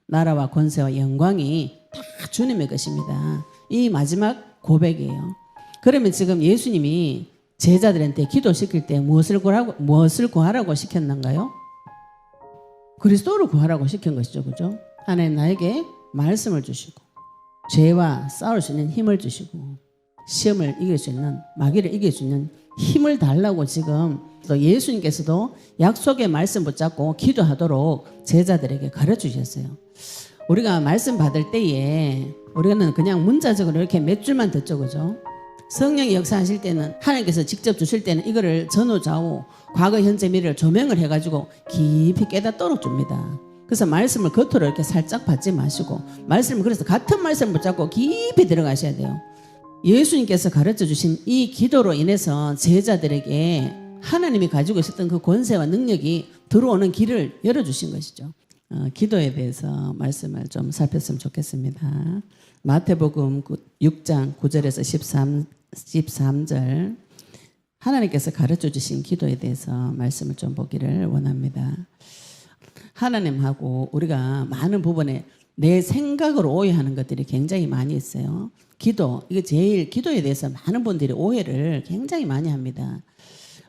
나라와 권세와 영광이 다 주님의 것입니다. 이 마지막 고백이에요. 그러면 지금 예수님이 제자들한테 기도시킬 때 무엇을 구하라고 시켰는가요? 그리스도를 구하라고 시킨 것이죠. 그죠? 하나님 나에게 말씀을 주시고 죄와 싸울 수 있는 힘을 주시고 시험을 이길 수 있는, 마귀를 이길 수 있는 힘을 달라고 지금 또 예수님께서도 약속의 말씀 붙잡고 기도하도록 제자들에게 가르쳐 주셨어요. 우리가 말씀 받을 때에 우리는 그냥 문자적으로 이렇게 몇 줄만 듣죠. 그죠? 성령이 역사하실 때는, 하나님께서 직접 주실 때는 이거를 전후 좌우 과거 현재 미래를 조명을 해가지고 깊이 깨닫도록 줍니다. 그래서 말씀을 겉으로 이렇게 살짝 받지 마시고 말씀을, 그래서 같은 말씀을 붙잡고 깊이 들어가셔야 돼요. 예수님께서 가르쳐 주신 이 기도로 인해서 제자들에게 하나님이 가지고 있었던 그 권세와 능력이 들어오는 길을 열어주신 것이죠. 기도에 대해서 말씀을 좀 살폈으면 좋겠습니다. 마태복음 6장 9절에서 13절 하나님께서 가르쳐 주신 기도에 대해서 말씀을 좀 보기를 원합니다. 하나님하고 우리가 많은 부분에 내 생각으로 오해하는 것들이 굉장히 많이 있어요. 기도, 이게 제일 기도에 대해서 많은 분들이 오해를 굉장히 많이 합니다.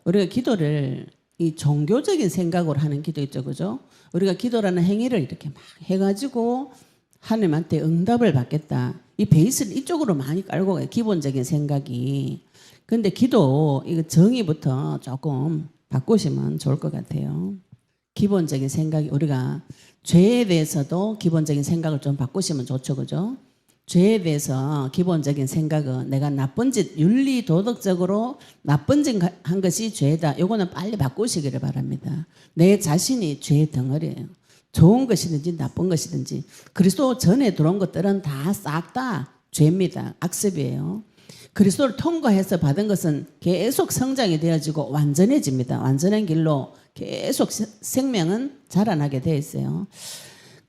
우리가 기도를 이 종교적인 생각으로 하는 기도 있죠. 그죠? 우리가 기도라는 행위를 이렇게 막 해가지고 하나님한테 응답을 받겠다. 이 베이스를 이쪽으로 많이 깔고 가요. 기본적인 생각이. 근데 기도, 이거 정의부터 조금 바꾸시면 좋을 것 같아요. 기본적인 생각이, 우리가 죄에 대해서도 기본적인 생각을 좀 바꾸시면 좋죠. 그죠? 죄에 대해서 기본적인 생각은 내가 나쁜 짓, 윤리 도덕적으로 나쁜 짓 한 것이 죄다. 요거는 빨리 바꾸시기를 바랍니다. 내 자신이 죄의 덩어리예요. 좋은 것이든지 나쁜 것이든지 그리스도 전에 들어온 것들은 다 싹 다 죄입니다. 악습이에요. 그리스도를 통과해서 받은 것은 계속 성장이 되어지고 완전해집니다. 완전한 길로 계속 생명은 자라나게 되어 있어요.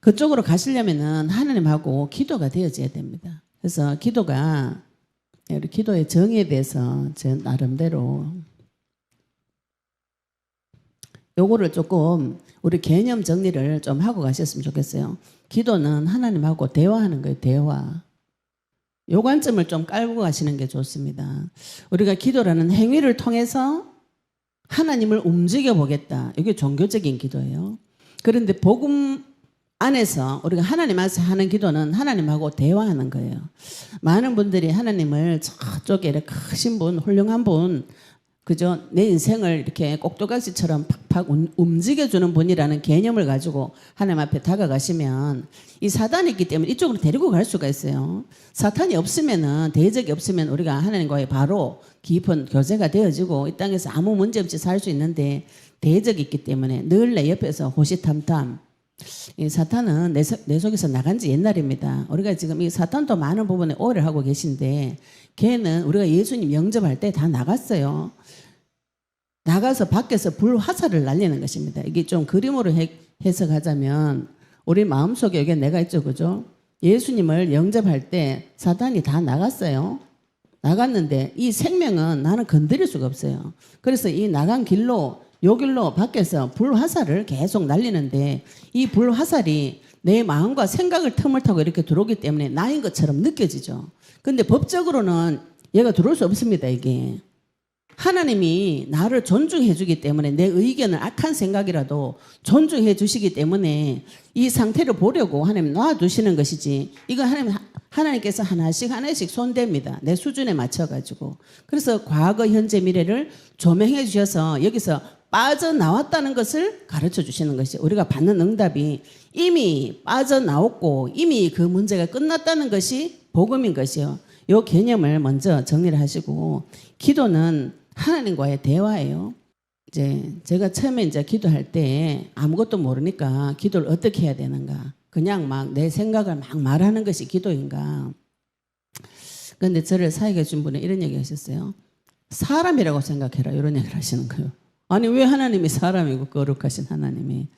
그쪽으로 가시려면은 하나님하고 기도가 되어져야 됩니다. 그래서 기도가, 우리 기도의 정의에 대해서 제 나름대로 요거를 조금 우리 개념 정리를 좀 하고 가셨으면 좋겠어요. 기도는 하나님하고 대화하는 거예요. 대화. 요 관점을 좀 깔고 가시는 게 좋습니다. 우리가 기도라는 행위를 통해서 하나님을 움직여 보겠다. 이게 종교적인 기도예요. 그런데 복음 안에서 우리가 하나님 안에서 하는 기도는 하나님하고 대화하는 거예요. 많은 분들이 하나님을 저쪽에 이렇게 크신 분, 훌륭한 분, 그죠? 내 인생을 이렇게 꼭두각시처럼 팍팍 움직여주는 분이라는 개념을 가지고 하나님 앞에 다가가시면 이 사단이 있기 때문에 이쪽으로 데리고 갈 수가 있어요. 사탄이 없으면은, 대적이 없으면 우리가 하나님과의 바로 깊은 교제가 되어지고 이 땅에서 아무 문제 없이 살 수 있는데 대적이 있기 때문에 늘 내 옆에서 호시탐탐. 이 사탄은 내 속에서 나간 지 옛날입니다. 우리가 지금 이 사탄도 많은 부분에 오해를 하고 계신데 걔는 우리가 예수님 영접할 때 다 나갔어요. 나가서 밖에서 불화살을 날리는 것입니다. 이게 좀 그림으로 해석하자면 우리 마음속에 여기 내가 있죠. 그죠? 예수님을 영접할 때 사탄이 다 나갔어요. 나갔는데 이 생명은 나는 건드릴 수가 없어요. 그래서 이 나간 길로, 요 길로 밖에서 불화살을 계속 날리는데 이 불화살이 내 마음과 생각을 틈을 타고 이렇게 들어오기 때문에 나인 것처럼 느껴지죠. 근데 법적으로는 얘가 들어올 수 없습니다. 이게 하나님이 나를 존중해 주기 때문에 내 의견을 악한 생각이라도 존중해 주시기 때문에 이 상태를 보려고 하나님 놔두시는 것이지, 이거 하나님께서 하나씩 손댑니다. 내 수준에 맞춰가지고. 그래서 과거 현재 미래를 조명해 주셔서 여기서 빠져나왔다는 것을 가르쳐 주시는 것이, 우리가 받는 응답이 이미 빠져나왔고 이미 그 문제가 끝났다는 것이 복음인 것이요. 이 개념을 먼저 정리를 하시고, 기도는 하나님과의 대화예요. 이제 제가 처음에 이제 기도할 때 아무것도 모르니까 기도를 어떻게 해야 되는가, 그냥 막 내 생각을 막 말하는 것이 기도인가. 그런데 저를 사역해 준 분이 이런 얘기 하셨어요. 사람이라고 생각해라, 이런 얘기를 하시는 거예요. 아니 왜 하나님이 사람이고, 거룩하신 하나님이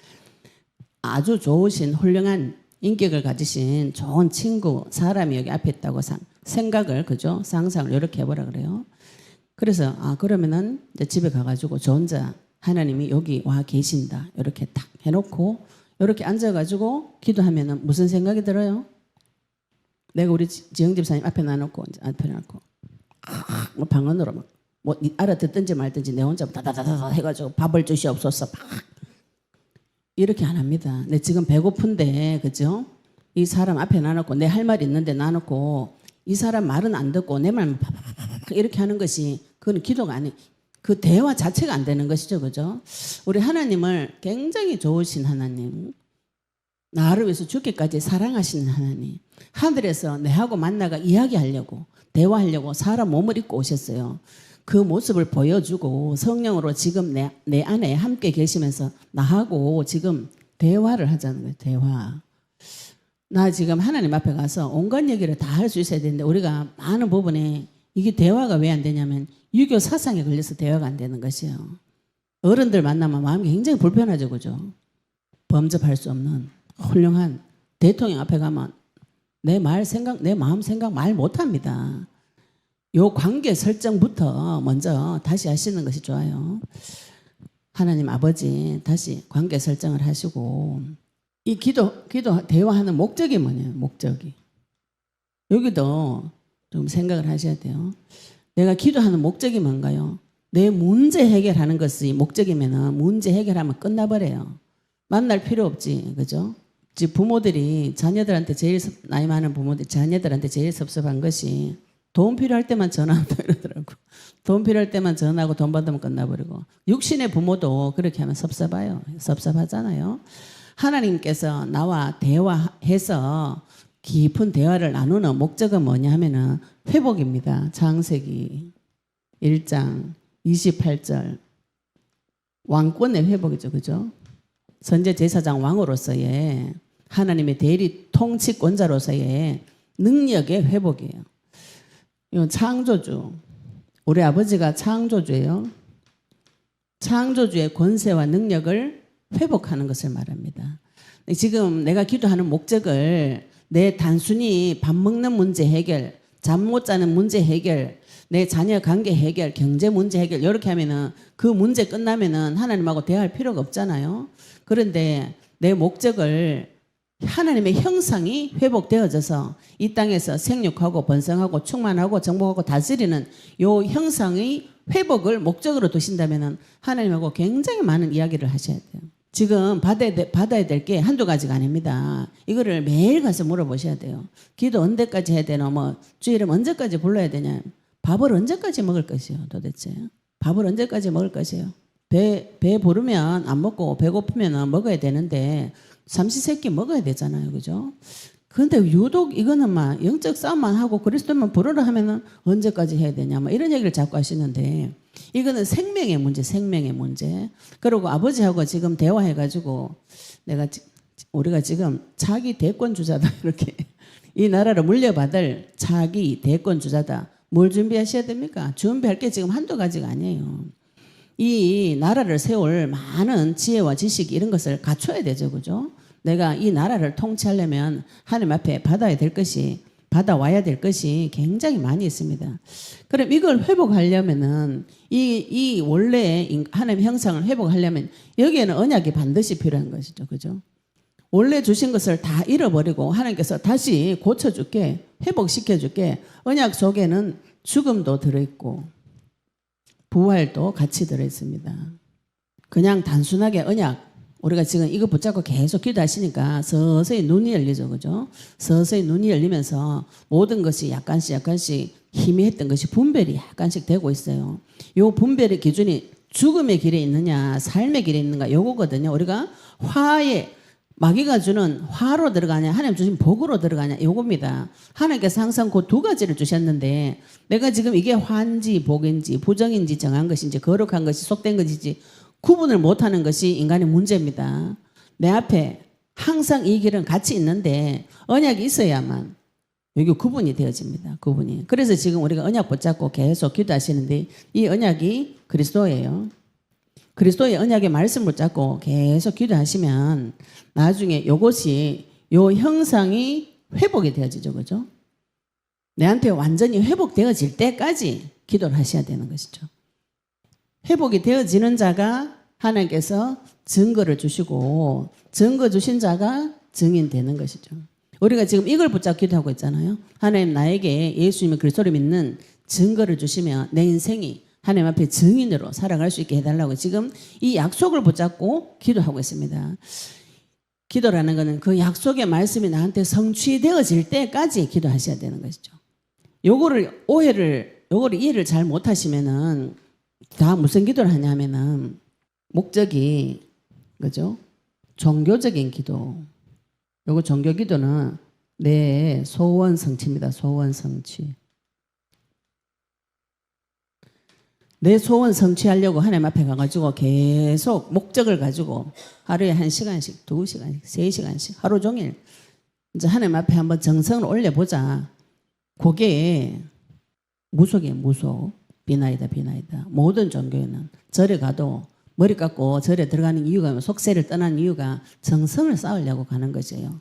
아주 좋으신 훌륭한 인격을 가지신 좋은 친구, 사람이 여기 앞에 있다고 생각을, 그죠? 상상을 이렇게 해보라 그래요. 그래서 그러면은 이제 집에 가가지고 저 혼자 하나님이 여기 와 계신다 이렇게 딱 해놓고 이렇게 앉아가지고 기도하면은 무슨 생각이 들어요? 내가 우리 지영 집사님 앞에 놔놓고 뭐 방언으로 뭐 알아듣든지 말든지 내 혼자 다다다다 해가지고 밥을 주시옵소서 막 이렇게 안 합니다. 내 지금 배고픈데 그죠? 이 사람 앞에 놔놓고 내 할 말 있는데 놔놓고 이 사람 말은 안 듣고 내 말만 이렇게 하는 것이 그건 기도가 아니. 그 대화 자체가 안 되는 것이죠, 그죠? 우리 하나님을 굉장히 좋으신 하나님, 나를 위해서 죽기까지 사랑하시는 하나님, 하늘에서 내하고 만나가 이야기하려고 대화하려고 사람 몸을 입고 오셨어요. 그 모습을 보여주고 성령으로 지금 내 안에 함께 계시면서 나하고 지금 대화를 하자는 거예요. 대화. 나 지금 하나님 앞에 가서 온갖 얘기를 다 할 수 있어야 되는데 우리가 많은 부분에 이게 대화가 왜 안 되냐면 유교 사상에 걸려서 대화가 안 되는 것이에요. 어른들 만나면 마음이 굉장히 불편하죠, 그죠? 범접할 수 없는 훌륭한 대통령 앞에 가면 내 마음 생각 말 못합니다. 요 관계 설정부터 먼저 다시 하시는 것이 좋아요. 하나님 아버지 다시 관계 설정을 하시고 이 기도 대화하는 목적이 뭐냐면 목적이 여기도 좀 생각을 하셔야 돼요. 내가 기도하는 목적이 뭔가요? 내 문제 해결하는 것이 목적이면은 문제 해결하면 끝나버려요. 만날 필요 없지, 그죠? 지금 부모들이 자녀들한테 나이 많은 부모들이 자녀들한테 제일 섭섭한 것이 돈 필요할 때만 전화한다 이러더라고. 돈 필요할 때만 전화하고 돈 받으면 끝나버리고. 육신의 부모도 그렇게 하면 섭섭하잖아요. 하나님께서 나와 대화해서 깊은 대화를 나누는 목적은 뭐냐 하면은 회복입니다. 창세기 1장 28절 왕권의 회복이죠. 그죠? 선제 제사장 왕으로서의 하나님의 대리 통치권자로서의 능력의 회복이에요. 이건 창조주. 우리 아버지가 창조주예요. 창조주의 권세와 능력을 회복하는 것을 말합니다. 지금 내가 기도하는 목적을 내 단순히 밥 먹는 문제 해결, 잠 못 자는 문제 해결, 내 자녀 관계 해결, 경제 문제 해결 이렇게 하면은 그 문제 끝나면은 하나님하고 대화할 필요가 없잖아요. 그런데 내 목적을 하나님의 형상이 회복되어져서 이 땅에서 생육하고 번성하고 충만하고 정복하고 다스리는 요 형상의 회복을 목적으로 두신다면은 하나님하고 굉장히 많은 이야기를 하셔야 돼요. 지금 받아야 될 게 한두 가지가 아닙니다. 이거를 매일 가서 물어보셔야 돼요. 기도 언제까지 해야 되나, 뭐 주일은 언제까지 불러야 되냐, 밥을 언제까지 먹을 것이요 도대체. 밥을 언제까지 먹을 것이요. 배 부르면 안 먹고 배고프면 먹어야 되는데 삼시세끼 먹어야 되잖아요, 그죠? 그런데 유독 이거는 막 영적 싸움만 하고 그리스도만 부르라 하면은 언제까지 해야 되냐, 뭐 이런 얘기를 자꾸 하시는데 이거는 생명의 문제. 그리고 아버지하고 지금 대화해가지고 우리가 지금 차기 대권 주자다 이렇게 이 나라를 물려받을 차기 대권 주자다. 뭘 준비하셔야 됩니까? 준비할 게 지금 한두 가지가 아니에요. 이 나라를 세울 많은 지혜와 지식 이런 것을 갖춰야 되죠, 그죠? 내가 이 나라를 통치하려면 하나님 앞에 받아와야 될 것이 굉장히 많이 있습니다. 그럼 이걸 회복하려면은 이 원래 하나님의 형상을 회복하려면 여기에는 언약이 반드시 필요한 것이죠, 그죠? 원래 주신 것을 다 잃어버리고 하나님께서 다시 고쳐줄게, 회복시켜줄게. 언약 속에는 죽음도 들어있고 부활도 같이 들어있습니다. 그냥 단순하게 언약, 우리가 지금 이거 붙잡고 계속 기도하시니까 서서히 눈이 열리죠, 그죠? 서서히 눈이 열리면서 모든 것이 약간씩 희미했던 것이 분별이 약간씩 되고 있어요. 요 분별의 기준이 죽음의 길에 있느냐, 삶의 길에 있는가, 요거거든요. 우리가 마귀가 주는 화로 들어가냐, 하나님 주신 복으로 들어가냐, 요겁니다. 하나님께서 항상 그 두 가지를 주셨는데 내가 지금 이게 화인지 복인지 부정인지 정한 것인지 거룩한 것이 속된 것인지 구분을 못하는 것이 인간의 문제입니다. 내 앞에 항상 이 길은 같이 있는데 언약이 있어야만 여기 구분이 되어집니다. 구분이. 그래서 지금 우리가 언약 붙잡고 계속 기도하시는데 이 언약이 그리스도예요. 그리스도의 언약의 말씀을 붙잡고 계속 기도하시면 나중에 요것이 요 형상이 회복이 되어지죠, 그죠? 내한테 완전히 회복되어질 때까지 기도를 하셔야 되는 것이죠. 회복이 되어지는 자가 하나님께서 증거를 주시고 증거 주신 자가 증인되는 것이죠. 우리가 지금 이걸 붙잡고 기도하고 있잖아요. 하나님 나에게 예수님의 그리스도를 믿는 증거를 주시며 내 인생이 하나님 앞에 증인으로 살아갈 수 있게 해달라고 지금 이 약속을 붙잡고 기도하고 있습니다. 기도라는 것은 그 약속의 말씀이 나한테 성취되어질 때까지 기도하셔야 되는 것이죠. 요거를 이해를 잘 못하시면은 다 무슨 기도를 하냐면은 목적이 그죠? 종교적인 기도. 요거 종교 기도는 내 소원 성취입니다. 소원 성취. 내 소원 성취하려고 하나님 앞에 가가지고 계속 목적을 가지고 하루에 1시간씩, 2시간씩, 3시간씩 하루 종일 이제 하나님 앞에 한번 정성을 올려보자. 그게 무속이에요. 무속. 비나이다. 모든 종교에는 절에 가도 머리 깎고 절에 들어가는 이유가 속세를 떠나는 이유가 정성을 쌓으려고 가는 것이에요.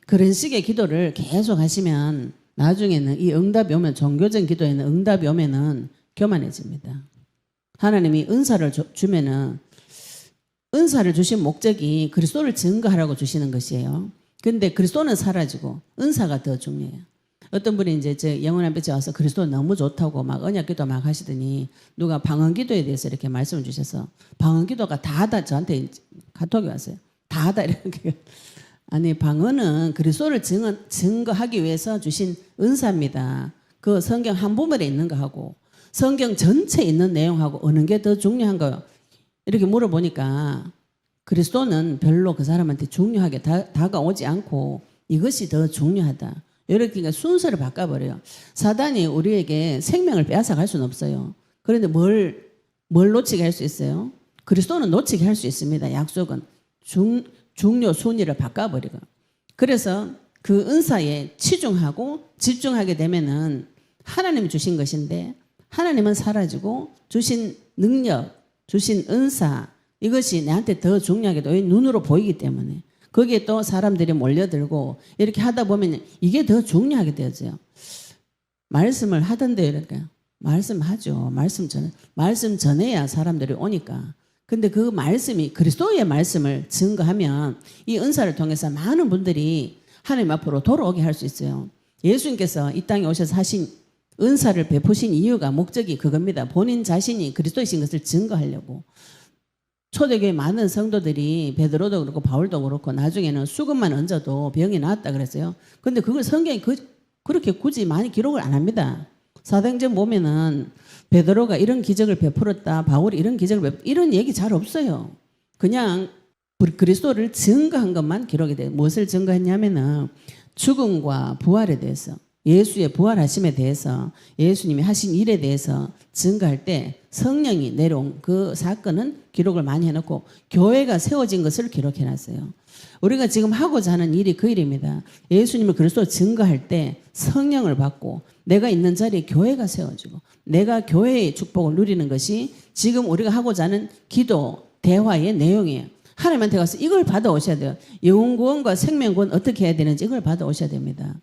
그런 식의 기도를 계속 하시면 나중에는 이 응답이 오면 종교적인 기도에는 응답이 오면은 교만해집니다. 하나님이 은사를 주면은 은사를 주신 목적이 그리스도를 증거하라고 주시는 것이에요. 근데 그리스도는 사라지고 은사가 더 중요해요. 어떤 분이 이제 제 영원한 빛에 와서 그리스도 너무 좋다고 막 언약기도 막 하시더니 누가 방언기도에 대해서 이렇게 말씀을 주셔서 방언기도가 다하다 저한테 카톡이 왔어요. 다하다 이렇게. 아니 방언은 그리스도를 증거하기 위해서 주신 은사입니다. 그 성경 한 부분에 있는 거하고 성경 전체에 있는 내용하고 어느 게 더 중요한가요? 이렇게 물어보니까 그리스도는 별로 그 사람한테 중요하게 다가오지 않고 이것이 더 중요하다. 이렇게 순서를 바꿔버려요. 사단이 우리에게 생명을 빼앗아 갈 수는 없어요. 그런데 뭘 놓치게 할 수 있어요? 그리스도는 놓치게 할 수 있습니다. 약속은 중요 순위를 바꿔버리고. 그래서 그 은사에 치중하고 집중하게 되면은 하나님이 주신 것인데 하나님은 사라지고 주신 능력, 주신 은사 이것이 내한테 더 중요하게도 눈으로 보이기 때문에 거기에 또 사람들이 몰려들고 이렇게 하다 보면 이게 더 중요하게 되어져요. 말씀을 하던데 이렇게 말씀하죠. 말씀 전해야 사람들이 오니까. 근데 그 말씀이 그리스도의 말씀을 증거하면 이 은사를 통해서 많은 분들이 하나님 앞으로 돌아오게 할 수 있어요. 예수님께서 이 땅에 오셔서 하신 은사를 베푸신 이유가 목적이 그겁니다. 본인 자신이 그리스도이신 것을 증거하려고. 초대교회 많은 성도들이 베드로도 그렇고 바울도 그렇고 나중에는 수금만 얹어도 병이 나았다 그랬어요. 근데 그걸 성경이 그렇게 굳이 많이 기록을 안 합니다. 사도행전 보면은 베드로가 이런 기적을 베풀었다. 바울이 이런 기적을 베풀었다. 이런 얘기 잘 없어요. 그냥 그리스도를 증거한 것만 기록이 돼요. 무엇을 증거했냐면은 죽음과 부활에 대해서 예수의 부활하심에 대해서 예수님이 하신 일에 대해서 증거할 때 성령이 내려온 그 사건은 기록을 많이 해놓고 교회가 세워진 것을 기록해놨어요. 우리가 지금 하고자 하는 일이 그 일입니다. 예수님을 그리스도 증거할 때 성령을 받고 내가 있는 자리에 교회가 세워지고 내가 교회의 축복을 누리는 것이 지금 우리가 하고자 하는 기도, 대화의 내용이에요. 하나님한테 가서 이걸 받아오셔야 돼요. 영혼구원과 생명구원 어떻게 해야 되는지 이걸 받아오셔야 됩니다.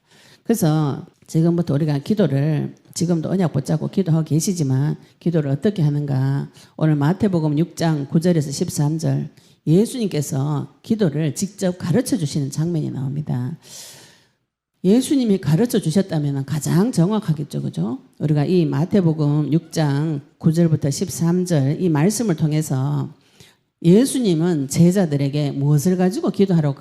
그래서 지금부터 우리가 기도를 지금도 언약 붙잡고 기도하고 계시지만 기도를 어떻게 하는가. 오늘 마태복음 6장 9절에서 13절 예수님께서 기도를 직접 가르쳐 주시는 장면이 나옵니다. 예수님이 가르쳐 주셨다면 가장 정확하겠죠. 그죠? 우리가 이 마태복음 6장 9절부터 13절 이 말씀을 통해서 예수님은 제자들에게 무엇을 가지고 기도하라고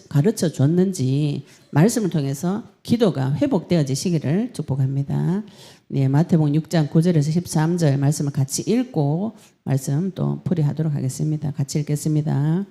가르쳐 줬는지 말씀을 통해서 기도가 회복되어지시기를 축복합니다. 네, 마태복음 6장 9절에서 13절 말씀을 같이 읽고 말씀 또 풀이하도록 하겠습니다. 같이 읽겠습니다.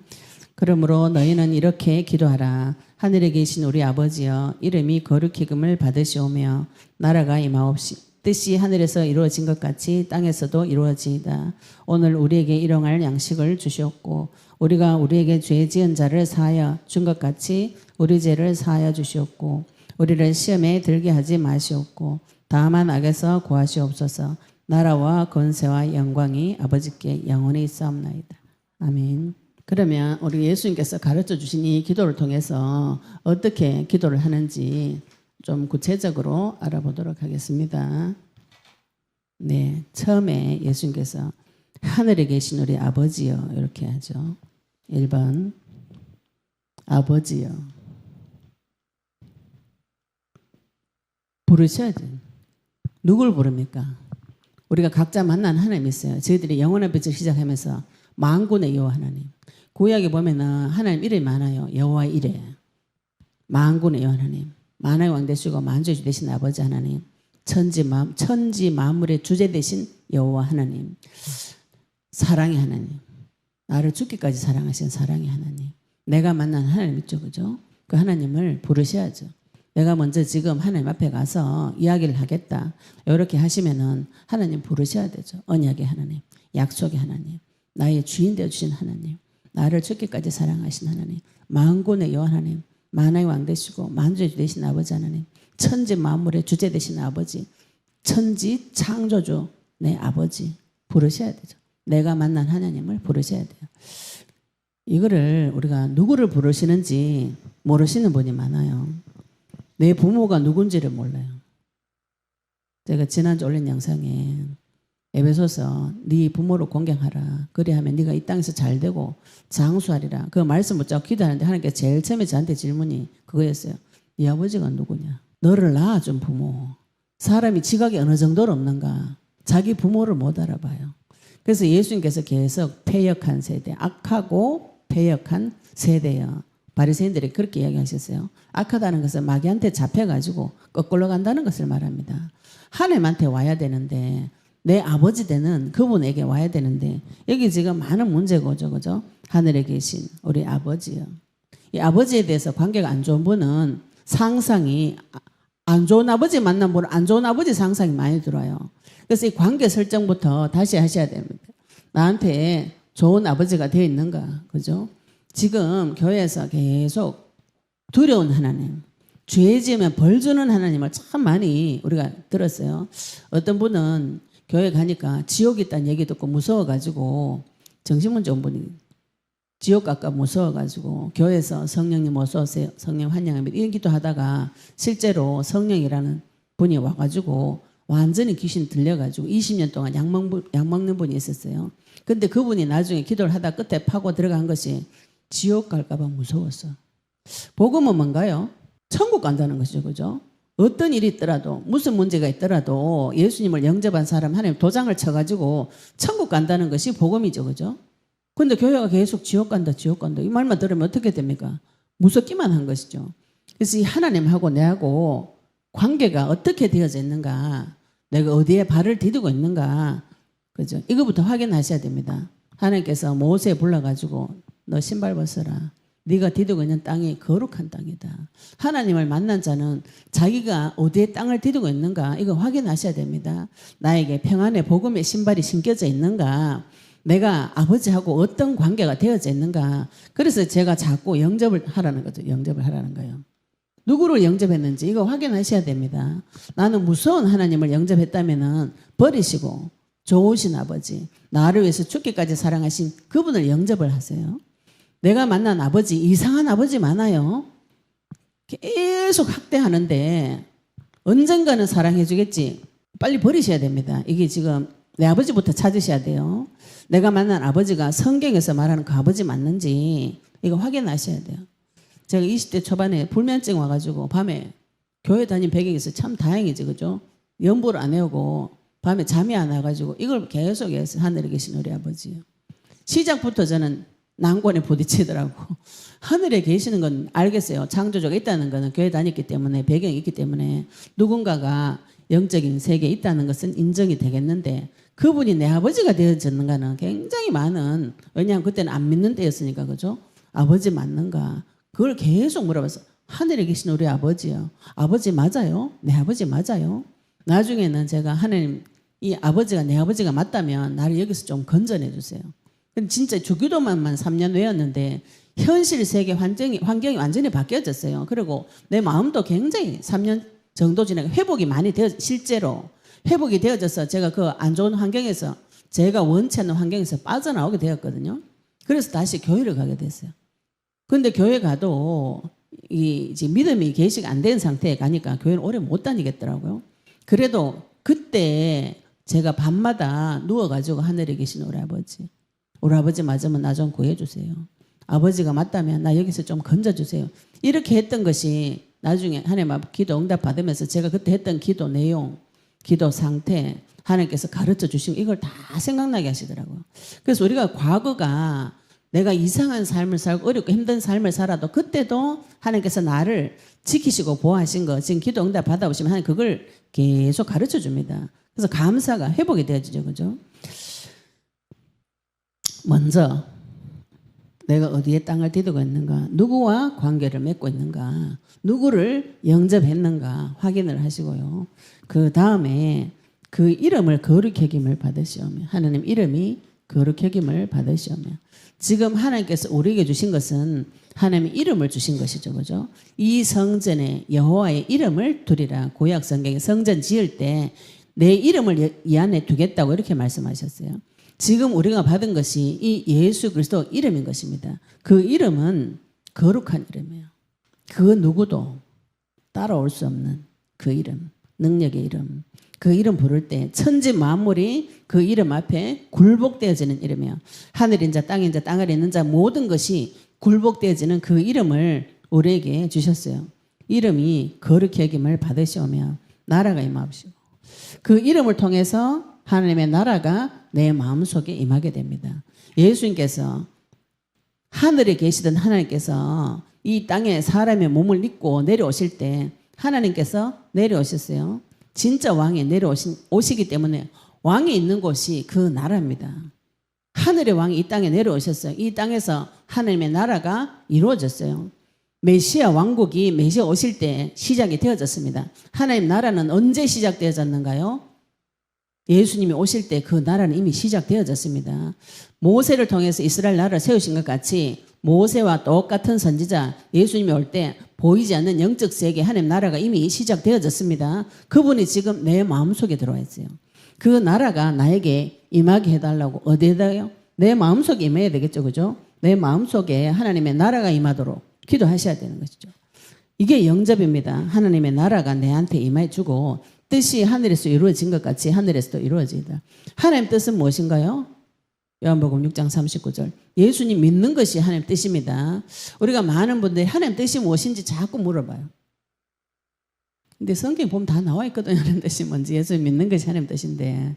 그러므로 너희는 이렇게 기도하라. 하늘에 계신 우리 아버지여 이름이 거룩히금을 받으시오며 나라가 임하옵시 뜻이 하늘에서 이루어진 것 같이 땅에서도 이루어지이다. 오늘 우리에게 일용할 양식을 주시옵고 우리가 우리에게 죄 지은 자를 사하여 준 것 같이 우리 죄를 사하여 주시옵고 우리를 시험에 들게 하지 마시옵고 다만 악에서 구하시옵소서. 나라와 권세와 영광이 아버지께 영원히 있사옵나이다. 아멘. 그러면 우리 예수님께서 가르쳐 주신 이 기도를 통해서 어떻게 기도를 하는지 좀 구체적으로 알아보도록 하겠습니다. 네, 처음에 예수님께서 하늘에 계신 우리 아버지여. 이렇게 하죠. 1번 아버지여. 부르셔야죠. 누굴 부릅니까? 우리가 각자 만난 하나님 있어요. 저희들이 영원한 빛을 시작하면서 만군의 여호와 하나님. 구약에 보면은 하나님 이름이 많아요. 여호와 이레. 만군의 여호와 하나님. 만화의 왕 되시고 만주의 주 되신 아버지 하나님. 천지 만물의 주제 되신 여호와 하나님. 사랑의 하나님. 나를 죽기까지 사랑하신 사랑의 하나님. 내가 만난 하나님 있죠. 그죠? 그 하나님을 부르셔야죠. 내가 먼저 지금 하나님 앞에 가서 이야기를 하겠다. 이렇게 하시면은 하나님 부르셔야 되죠. 언약의 하나님, 약속의 하나님, 나의 주인 되어주신 하나님, 나를 죽기까지 사랑하신 하나님, 만군의 여호와 하나님, 만화의 왕 되시고 만주의 주 되신 아버지 하나님, 천지 만물의 주제 되신 아버지, 천지 창조주 내 아버지 부르셔야 되죠. 내가 만난 하나님을 부르셔야 돼요. 이거를 우리가 누구를 부르시는지 모르시는 분이 많아요. 내 부모가 누군지를 몰라요. 제가 지난주 올린 영상에 에베소서 네 부모를 공경하라. 그리하면 네가 이 땅에서 잘되고 장수하리라. 그 말씀 붙잡고 기도하는데 하나님께 제일 처음에 저한테 질문이 그거였어요. 네 아버지가 누구냐? 너를 낳아준 부모. 사람이 지각이 어느 정도로 없는가? 자기 부모를 못 알아봐요. 그래서 예수님께서 계속 패역한 세대, 악하고 패역한 세대여. 바리새인들이 그렇게 이야기하셨어요. 악하다는 것은 마귀한테 잡혀가지고 거꾸로 간다는 것을 말합니다. 하나님한테 와야 되는데 내 아버지 되는 그분에게 와야 되는데 여기 지금 많은 문제가 오죠. 그죠? 하늘에 계신 우리 아버지요. 이 아버지에 대해서 관계가 안 좋은 분은 상상이 안 좋은 아버지 만난 분은 안 좋은 아버지 상상이 많이 들어요. 그래서 이 관계 설정부터 다시 하셔야 됩니다. 나한테 좋은 아버지가 되어 있는가? 그죠? 지금 교회에서 계속 두려운 하나님, 죄 지으면 벌 주는 하나님을 참 많이 우리가 들었어요. 어떤 분은 교회 가니까 지옥이 있다는 얘기 듣고 무서워가지고 정신문제 온 분이 지옥 갈까 무서워가지고 교회에서 성령님 어서 오세요. 성령 환영합니다. 이런 기도하다가 실제로 성령이라는 분이 와가지고 완전히 귀신 들려가지고 20년 동안 약 먹는 분이 있었어요. 근데 그분이 나중에 기도를 하다 끝에 파고 들어간 것이 지옥 갈까봐 무서웠어. 복음은 뭔가요? 천국 간다는 것이죠. 그죠? 어떤 일이 있더라도 무슨 문제가 있더라도 예수님을 영접한 사람 하나님 도장을 쳐가지고 천국 간다는 것이 복음이죠. 그죠? 근데 교회가 계속 지옥 간다 지옥 간다 이 말만 들으면 어떻게 됩니까? 무섭기만 한 것이죠. 그래서 이 하나님하고 내하고 관계가 어떻게 되어져 있는가, 내가 어디에 발을 디디고 있는가, 그죠? 이거부터 확인하셔야 됩니다. 하나님께서 모세에 불러가지고 너 신발 벗어라. 네가 디디고 있는 땅이 거룩한 땅이다. 하나님을 만난 자는 자기가 어디에 땅을 디디고 있는가 이거 확인하셔야 됩니다. 나에게 평안의 복음의 신발이 신겨져 있는가, 내가 아버지하고 어떤 관계가 되어져 있는가. 그래서 제가 자꾸 영접을 하라는 거죠. 영접을 하라는 거예요. 누구를 영접했는지 이거 확인하셔야 됩니다. 나는 무서운 하나님을 영접했다면 버리시고 좋으신 아버지, 나를 위해서 죽기까지 사랑하신 그분을 영접을 하세요. 내가 만난 아버지, 이상한 아버지 많아요. 계속 학대하는데 언젠가는 사랑해 주겠지. 빨리 버리셔야 됩니다. 이게 지금 내 아버지부터 찾으셔야 돼요. 내가 만난 아버지가 성경에서 말하는 그 아버지 맞는지 이거 확인하셔야 돼요. 제가 20대 초반에 불면증 와가지고 밤에 교회 다닌 배경에서 참 다행이지. 그죠? 연보를 안 해오고 밤에 잠이 안 와가지고 이걸 계속 해서 하늘에 계신 우리 아버지요. 시작부터 저는 난관에 부딪히더라고. 하늘에 계시는 건 알겠어요. 창조주가 있다는 것은 교회 다녔기 때문에 배경이 있기 때문에 누군가가 영적인 세계에 있다는 것은 인정이 되겠는데 그분이 내 아버지가 되어졌는가는 굉장히 많은, 왜냐하면 그때는 안 믿는 때였으니까. 그죠? 아버지 맞는가? 그걸 계속 물어봐서 하늘에 계신 우리 아버지요. 아버지 맞아요? 내 아버지 맞아요? 나중에는 제가 하나님 이 아버지가 내 아버지가 맞다면 나를 여기서 좀 건져내 주세요. 근데 진짜 주기도만 3년 외웠는데 현실 세계 환경이 완전히 바뀌어졌어요. 그리고 내 마음도 굉장히 3년 정도 지나고 회복이 많이 실제로 회복이 되어져서 제가 그 안 좋은 환경에서 제가 원치 않는 환경에서 빠져나오게 되었거든요. 그래서 다시 교회를 가게 됐어요. 근데 교회 가도 이제 믿음이 계시가 안 된 상태에 가니까 교회는 오래 못 다니겠더라고요. 그래도 그때 제가 밤마다 누워가지고 하늘에 계신 우리 아버지 맞으면 나 좀 구해주세요. 아버지가 맞다면 나 여기서 좀 건져주세요. 이렇게 했던 것이 나중에 하나님 앞 기도 응답 받으면서 제가 그때 했던 기도 내용, 기도 상태 하나님께서 가르쳐 주신 이걸 다 생각나게 하시더라고요. 그래서 우리가 과거가 내가 이상한 삶을 살고 어렵고 힘든 삶을 살아도 그때도 하나님께서 나를 지키시고 보호하신 거 지금 기도 응답 받아보시면 하나님 그걸 계속 가르쳐 줍니다. 그래서 감사가 회복이 되어지죠. 그죠? 먼저 내가 어디에 땅을 디디고 있는가, 누구와 관계를 맺고 있는가, 누구를 영접했는가 확인을 하시고요. 그 다음에 그 이름을 거룩히 여김을 받으시오며, 하나님 이름이 거룩히 여김을 받으시오며, 지금 하나님께서 우리에게 주신 것은 하나님의 이름을 주신 것이죠. 그죠? 이 성전에 여호와의 이름을 두리라. 구약 성경에 성전 지을 때 내 이름을 이 안에 두겠다고 이렇게 말씀하셨어요. 지금 우리가 받은 것이 이 예수 그리스도 이름인 것입니다. 그 이름은 거룩한 이름이에요. 그 누구도 따라올 수 없는 그 이름, 능력의 이름. 그 이름 부를 때 천지 만물이 그 이름 앞에 굴복되어지는 이름이에요. 하늘인 자, 땅인 자, 땅 아래 있는 자 모든 것이 굴복되어지는 그 이름을 우리에게 주셨어요. 이름이 거룩히 여김을 받으시오며 나라가 임하옵시고, 그 이름을 통해서 하나님의 나라가 내 마음속에 임하게 됩니다. 예수님께서 하늘에 계시던 하나님께서 이 땅에 사람의 몸을 입고 내려오실 때 하나님께서 내려오셨어요. 진짜 왕이 오시기 때문에 왕이 있는 곳이 그 나라입니다. 하늘의 왕이 이 땅에 내려오셨어요. 이 땅에서 하나님의 나라가 이루어졌어요. 메시아 왕국이 메시아 오실 때 시작이 되어졌습니다. 하나님 나라는 언제 시작되어졌는가요? 예수님이 오실 때 그 나라는 이미 시작되어졌습니다. 모세를 통해서 이스라엘 나라를 세우신 것 같이 모세와 똑같은 선지자 예수님이 올 때 보이지 않는 영적 세계 하나님 나라가 이미 시작되어졌습니다. 그분이 지금 내 마음속에 들어와 있어요. 그 나라가 나에게 임하게 해달라고. 어디에다요? 내 마음속에 임해야 되겠죠. 그죠? 내 마음속에 하나님의 나라가 임하도록 기도하셔야 되는 것이죠. 이게 영접입니다. 하나님의 나라가 내한테 임해주고 뜻이 하늘에서 이루어진 것 같이 하늘에서도 이루어지다. 하나님 뜻은 무엇인가요? 요한복음 6장 39절. 예수님 믿는 것이 하나님 뜻입니다. 우리가 많은 분들이 하나님 뜻이 무엇인지 자꾸 물어봐요. 근데 성경 보면 다 나와 있거든요. 하나님 뜻이 뭔지. 예수님 믿는 것이 하나님 뜻인데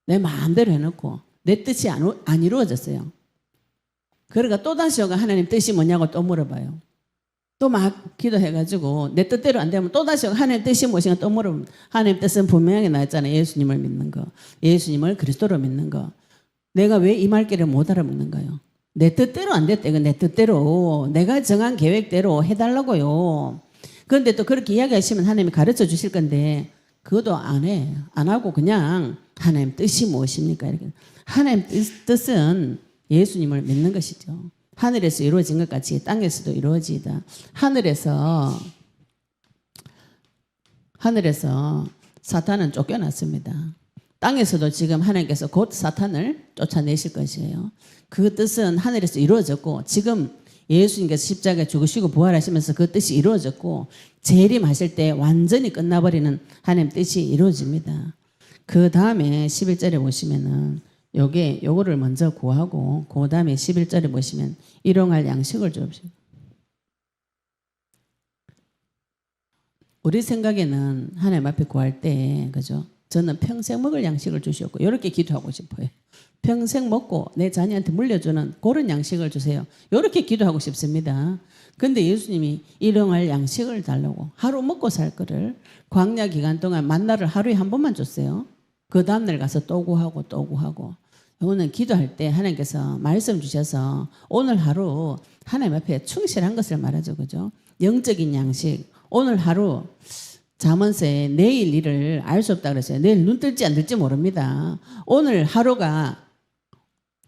내 마음대로 해놓고 내 뜻이 안 이루어졌어요. 그러니까 또다시 하나님 뜻이 뭐냐고 또 물어봐요. 또 막 기도해가지고 내 뜻대로 안 되면 또다시 하나님 뜻이 무엇인가 또 물어봅니다. 하나님 뜻은 분명하게 나왔잖아요. 예수님을 믿는 거, 예수님을 그리스도로 믿는 거. 내가 왜 이 말귀를 못 알아먹는가요? 내 뜻대로 안 됐대. 내 뜻대로 내가 정한 계획대로 해달라고요. 그런데 또 그렇게 이야기하시면 하나님이 가르쳐 주실 건데 그것도 안 해. 안 하고 그냥 하나님 뜻이 무엇입니까? 이렇게. 하나님 뜻은 예수님을 믿는 것이죠. 하늘에서 이루어진 것 같이 땅에서도 이루어지다. 하늘에서 사탄은 쫓겨났습니다. 땅에서도 지금 하나님께서 곧 사탄을 쫓아내실 것이에요. 그 뜻은 하늘에서 이루어졌고 지금 예수님께서 십자가에 죽으시고 부활하시면서 그 뜻이 이루어졌고 재림하실 때 완전히 끝나버리는 하나님 뜻이 이루어집니다. 그 다음에 11절에 보시면은 요거를 먼저 구하고 그 다음에 11절에 보시면 일용할 양식을 줍시다. 우리 생각에는 하나님 앞에 구할 때 그죠? 저는 평생 먹을 양식을 주시옵고 이렇게 기도하고 싶어요. 평생 먹고 내 자녀한테 물려주는 그런 양식을 주세요. 이렇게 기도하고 싶습니다. 근데 예수님이 일용할 양식을 달라고 하루 먹고 살 거를 광야 기간 동안 만나를 하루에 한 번만 줬어요. 그 다음날 가서 또 구하고 또 구하고. 오늘 기도할 때 하나님께서 말씀 주셔서 오늘 하루 하나님 앞에 충실한 것을 말하죠. 그죠? 영적인 양식. 오늘 하루 잠언서에 내일 일을 알 수 없다 그랬어요. 내일 눈 뜰지 안 뜰지 모릅니다. 오늘 하루가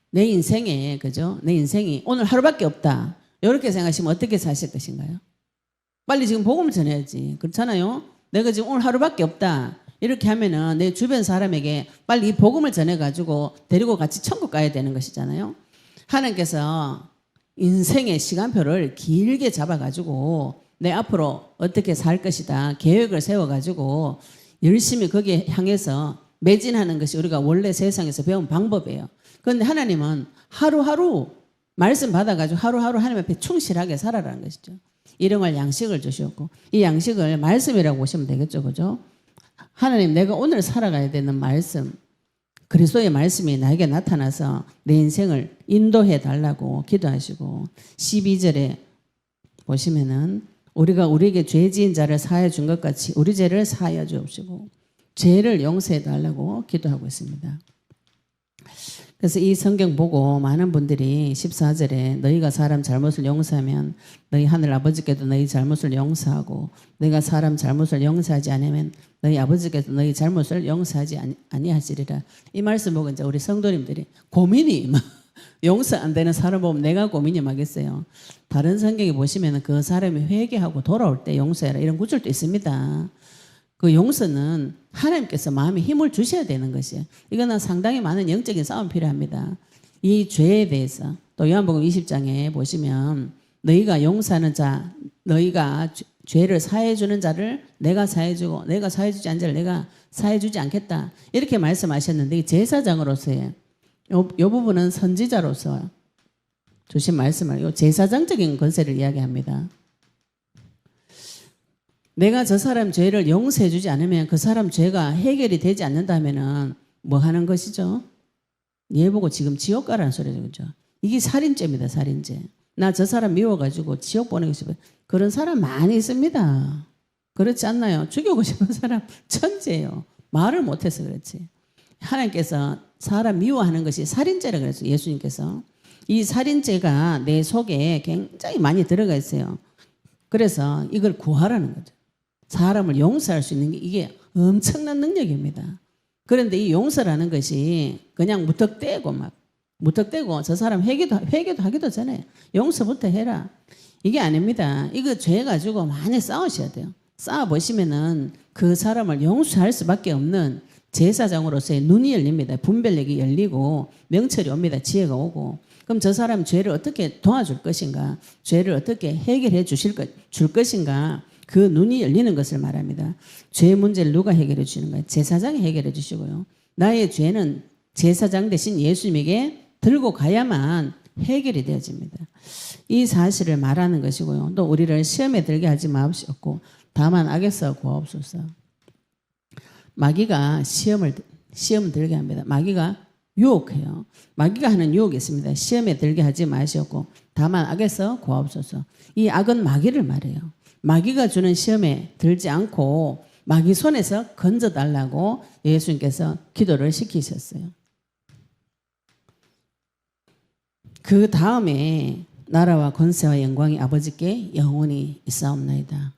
내 인생에 그죠? 내 인생이 오늘 하루밖에 없다. 이렇게 생각하시면 어떻게 사실 것인가요? 빨리 지금 복음을 전해야지. 그렇잖아요. 내가 지금 오늘 하루밖에 없다. 이렇게 하면은 내 주변 사람에게 빨리 이 복음을 전해가지고 데리고 같이 천국 가야 되는 것이잖아요. 하나님께서 인생의 시간표를 길게 잡아가지고 내 앞으로 어떻게 살 것이다 계획을 세워가지고 열심히 거기에 향해서 매진하는 것이 우리가 원래 세상에서 배운 방법이에요. 그런데 하나님은 하루하루 말씀 받아가지고 하루하루 하나님 앞에 충실하게 살아라는 것이죠. 일용할 양식을 주셨고 이 양식을 말씀이라고 보시면 되겠죠. 그죠? 하나님 내가 오늘 살아가야 되는 말씀 그리스도의 말씀이 나에게 나타나서 내 인생을 인도해 달라고 기도하시고 12절에 보시면은 우리가 우리에게 죄 지은 자를 사하여 준 것 같이 우리 죄를 사하여 주옵시고 죄를 용서해 달라고 기도하고 있습니다. 그래서 이 성경 보고 많은 분들이 14절에 너희가 사람 잘못을 용서하면 너희 하늘 아버지께도 너희 잘못을 용서하고 너희가 사람 잘못을 용서하지 않으면 너희 아버지께도 너희 잘못을 용서하지 아니하시리라. 이 말씀 보고 이제 우리 성도님들이 고민이 용서 안 되는 사람 보면 내가 고민이 막 있어요. 다른 성경에 보시면 그 사람이 회개하고 돌아올 때 용서해라 이런 구절도 있습니다. 그 용서는 하나님께서 마음에 힘을 주셔야 되는 것이에요. 이거는 상당히 많은 영적인 싸움이 필요합니다. 이 죄에 대해서 또 요한복음 20장에 보시면 너희가 용서하는 자 너희가 죄를 사해 주는 자를 내가 사해 주고 내가 사해 주지 않은 자를 내가 사해 주지 않겠다. 이렇게 말씀하셨는데 제사장으로서의 이 부분은 선지자로서 주신 말씀을 이 제사장적인 권세를 이야기합니다. 내가 저 사람 죄를 용서해 주지 않으면 그 사람 죄가 해결이 되지 않는다면은 뭐 하는 것이죠? 얘 보고 지금 지옥 가라는 소리죠. 그죠? 이게 살인죄입니다. 살인죄. 나 저 사람 미워가지고 지옥 보내고 싶어요. 그런 사람 많이 있습니다. 그렇지 않나요? 죽이고 싶은 사람 천재예요. 말을 못해서 그렇지. 하나님께서 사람 미워하는 것이 살인죄라고 그랬어요. 예수님께서. 이 살인죄가 내 속에 굉장히 많이 들어가 있어요. 그래서 이걸 구하라는 거죠. 사람을 용서할 수 있는 게 이게 엄청난 능력입니다. 그런데 이 용서라는 것이 그냥 무턱대고 저 사람 회개도 하기도 전에 용서부터 해라. 이게 아닙니다. 이거 죄 가지고 많이 싸우셔야 돼요. 싸워보시면은 그 사람을 용서할 수밖에 없는 제사장으로서의 눈이 열립니다. 분별력이 열리고 명철이 옵니다. 지혜가 오고. 그럼 저 사람 죄를 어떻게 도와줄 것인가? 죄를 어떻게 해결해 줄 것인가? 그 눈이 열리는 것을 말합니다. 죄 문제를 누가 해결해 주시는가요? 제사장이 해결해 주시고요. 나의 죄는 제사장 대신 예수님에게 들고 가야만 해결이 되어집니다. 이 사실을 말하는 것이고요. 또 우리를 시험에 들게 하지 마옵시고 다만 악에서 구하옵소서. 마귀가 시험 들게 합니다. 마귀가 유혹해요. 마귀가 하는 유혹이 있습니다. 시험에 들게 하지 마시옵고 다만 악에서 구하옵소서. 이 악은 마귀를 말해요. 마귀가 주는 시험에 들지 않고 마귀 손에서 건져달라고 예수님께서 기도를 시키셨어요. 그 다음에 나라와 권세와 영광이 아버지께 영원히 있사옵나이다.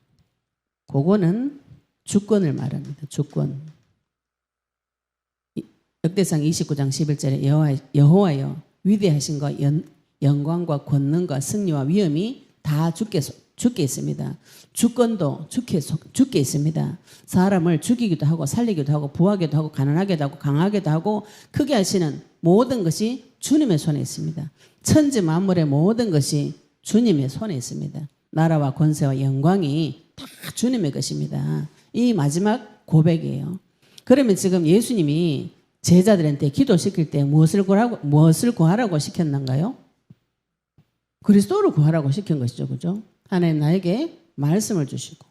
그거는 주권을 말합니다. 주권. 역대상 29장 11절에 여호와여 위대하신과 영광과 권능과 승리와 위엄이 다 주께 있습니다. 주권도 주께 있습니다. 사람을 죽이기도 하고 살리기도 하고 부하기도 하고 가난하게도 하고 강하게도 하고 크게 하시는 모든 것이 주님의 손에 있습니다. 천지 만물의 모든 것이 주님의 손에 있습니다. 나라와 권세와 영광이 다 주님의 것입니다. 이 마지막 고백이에요. 그러면 지금 예수님이 제자들한테 기도시킬 때 무엇을 구하라고 시켰는가요? 그리스도를 구하라고 시킨 것이죠. 그죠? 하나님 나에게 말씀을 주시고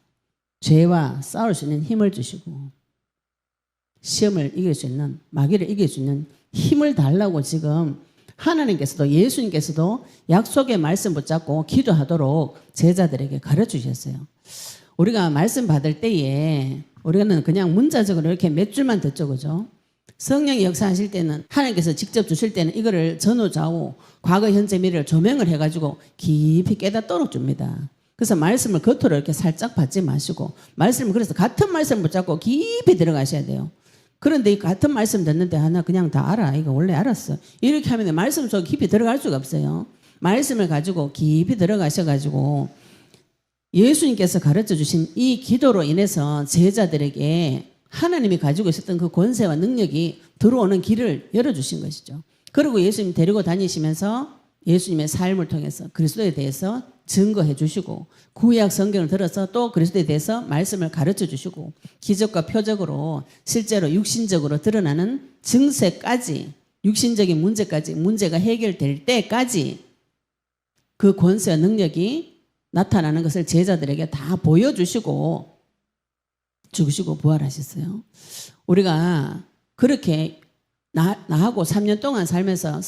죄와 싸울 수 있는 힘을 주시고 시험을 이길 수 있는 마귀를 이길 수 있는 힘을 달라고 지금 하나님께서도 예수님께서도 약속의 말씀 붙잡고 기도하도록 제자들에게 가르치셨어요. 우리가 말씀 받을 때에 우리는 그냥 문자적으로 이렇게 몇 줄만 듣죠. 그죠? 성령이 역사하실 때는 하나님께서 직접 주실 때는 이거를 전후 좌우 과거 현재 미래를 조명을 해가지고 깊이 깨닫도록 줍니다. 그래서 말씀을 겉으로 이렇게 살짝 받지 마시고 말씀을 그래서 같은 말씀을 붙잡고 깊이 들어가셔야 돼요. 그런데 이 같은 말씀 듣는데 하나 그냥 다 알아. 이거 원래 알았어. 이렇게 하면 말씀 속 깊이 들어갈 수가 없어요. 말씀을 가지고 깊이 들어가셔가지고 예수님께서 가르쳐 주신 이 기도로 인해서 제자들에게 하나님이 가지고 있었던 그 권세와 능력이 들어오는 길을 열어주신 것이죠. 그리고 예수님 데리고 다니시면서 예수님의 삶을 통해서 그리스도에 대해서 증거해 주시고 구약 성경을 들어서 또 그리스도에 대해서 말씀을 가르쳐 주시고 기적과 표적으로 실제로 육신적으로 드러나는 증세까지 육신적인 문제까지 문제가 해결될 때까지 그 권세와 능력이 나타나는 것을 제자들에게 다 보여주시고 죽으시고 부활하셨어요. 우리가 그렇게 나하고 3년 동안 살면서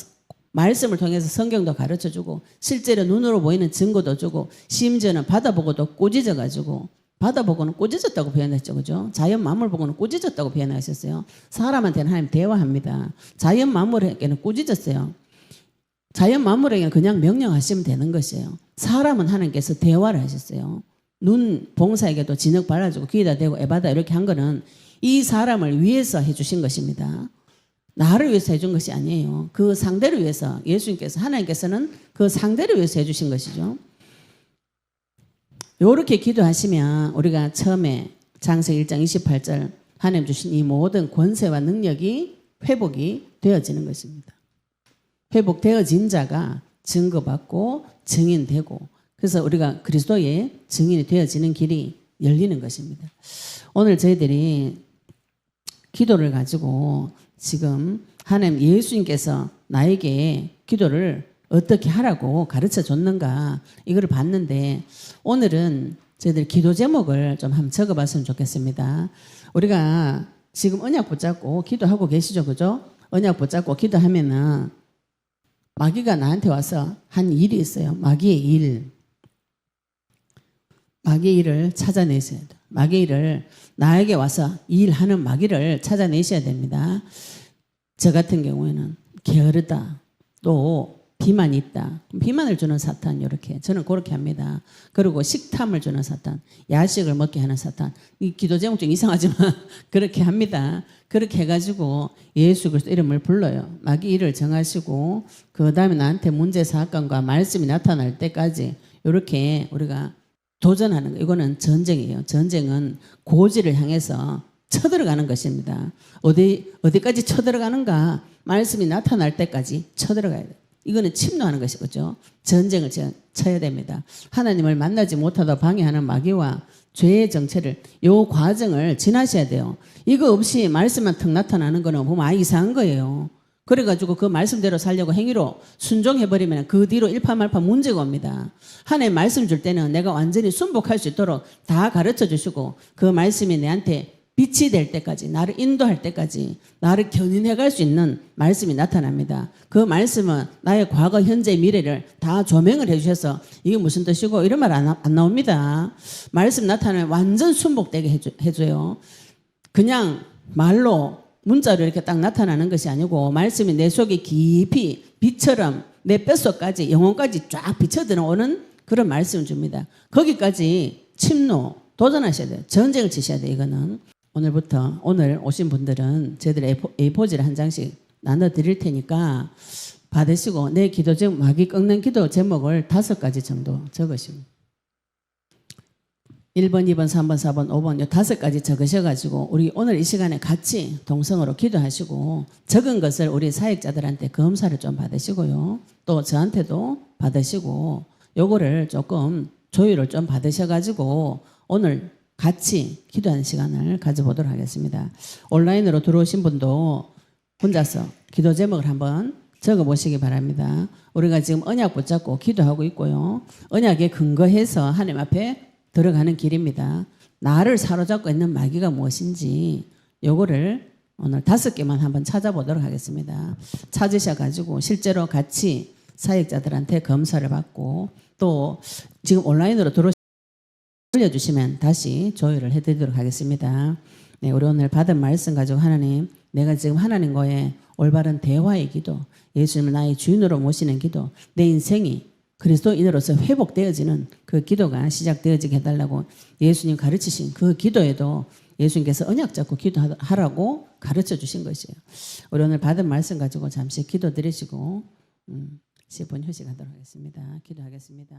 말씀을 통해서 성경도 가르쳐주고 실제로 눈으로 보이는 증거도 주고 심지어는 받아보고도 꼬지져가지고 받아보고는 꼬지졌다고 표현했죠. 그죠? 자연 만물 보고는 꼬지졌다고 표현하셨어요. 사람한테는 하나님 대화합니다. 자연 만물에게는 꼬지졌어요. 자연 만물에게는 그냥 명령하시면 되는 것이에요. 사람은 하나님께서 대화를 하셨어요. 눈 봉사에게도 진흙 발라주고 귀에다 대고 에바다 이렇게 한 거는 이 사람을 위해서 해주신 것입니다. 나를 위해서 해준 것이 아니에요. 그 상대를 위해서 예수님께서 하나님께서는 그 상대를 위해서 해주신 것이죠. 이렇게 기도하시면 우리가 처음에 창세기 1장 28절 하나님 주신 이 모든 권세와 능력이 회복이 되어지는 것입니다. 회복되어진 자가 증거받고 증인되고 그래서 우리가 그리스도의 증인이 되어지는 길이 열리는 것입니다. 오늘 저희들이 기도를 가지고 지금 하나님 예수님께서 나에게 기도를 어떻게 하라고 가르쳐 줬는가 이걸 봤는데 오늘은 저희들 기도 제목을 좀 한번 적어봤으면 좋겠습니다. 우리가 지금 언약 붙잡고 기도하고 계시죠, 그죠? 언약 붙잡고 기도하면은 마귀가 나한테 와서 한 일이 있어요. 마귀의 일. 마귀의 일을 찾아내셔야 돼요. 마귀의 일을 나에게 와서 일하는 마귀를 찾아내셔야 됩니다. 저 같은 경우에는 게으르다. 또 비만이 있다. 비만을 주는 사탄 이렇게 저는 그렇게 합니다. 그리고 식탐을 주는 사탄, 야식을 먹게 하는 사탄. 이 기도 제목 좀 이상하지만 그렇게 합니다. 그렇게 해가지고 예수 그리스도 이름을 불러요. 마귀 일을 정하시고 그 다음에 나한테 문제 사건과 말씀이 나타날 때까지 이렇게 우리가 도전하는 거. 이거는 전쟁이에요. 전쟁은 고지를 향해서 쳐들어가는 것입니다. 어디까지 쳐들어가는가? 말씀이 나타날 때까지 쳐들어가야 돼요. 이거는 침노하는 것이죠. 전쟁을 쳐야 됩니다. 하나님을 만나지 못하다 방해하는 마귀와 죄의 정체를 요 과정을 지나셔야 돼요. 이거 없이 말씀만 턱 나타나는 거는 보면 이상한 거예요. 그래가지고 그 말씀대로 살려고 행위로 순종해버리면 그 뒤로 일파만파 문제가 옵니다. 하나님 말씀 줄 때는 내가 완전히 순복할 수 있도록 다 가르쳐 주시고 그 말씀이 내한테 빛이 될 때까지 나를 인도할 때까지 나를 견인해 갈 수 있는 말씀이 나타납니다. 그 말씀은 나의 과거, 현재, 미래를 다 조명을 해주셔서 이게 무슨 뜻이고 이런 말 안 나옵니다. 말씀 나타나면 완전 순복되게 해줘요. 그냥 말로 문자로 이렇게 딱 나타나는 것이 아니고 말씀이 내 속에 깊이 빛처럼 내 뼛속까지 영혼까지 쫙 비쳐 들어오는 그런 말씀을 줍니다. 거기까지 침노 도전하셔야 돼요. 전쟁을 치셔야 돼요. 이거는 오늘부터 오늘 오신 분들은 저희들 A4지를 한 장씩 나눠드릴 테니까 받으시고 내 기도 제목 마귀 꺾는 기도 제목을 5가지 정도 적으시고 1번, 2번, 3번, 4번, 5번 요 5가지 적으셔가지고 우리 오늘 이 시간에 같이 동성으로 기도하시고 적은 것을 우리 사역자들한테 검사를 좀 받으시고요. 또 저한테도 받으시고 요거를 조금 조율을 좀 받으셔가지고 오늘 같이 기도하는 시간을 가져보도록 하겠습니다. 온라인으로 들어오신 분도 혼자서 기도 제목을 한번 적어보시기 바랍니다. 우리가 지금 언약 붙잡고 기도하고 있고요. 언약에 근거해서 하나님 앞에 들어가는 길입니다. 나를 사로잡고 있는 마귀가 무엇인지 요거를 오늘 5개만 한번 찾아보도록 하겠습니다. 찾으셔가지고 실제로 같이 사역자들한테 검사를 받고 또 지금 온라인으로 올려주시면 다시 조율을 해드리도록 하겠습니다. 네, 우리 오늘 받은 말씀 가지고 하나님, 내가 지금 하나님과의 올바른 대화의 기도, 예수님을 나의 주인으로 모시는 기도, 내 인생이 그리스도인으로서 회복되어지는 그 기도가 시작되어지게 해달라고 예수님 가르치신 그 기도에도 예수님께서 언약 잡고 기도하라고 가르쳐 주신 것이에요. 우리 오늘 받은 말씀 가지고 잠시 기도 드리시고 10분 휴식하도록 하겠습니다. 기도하겠습니다.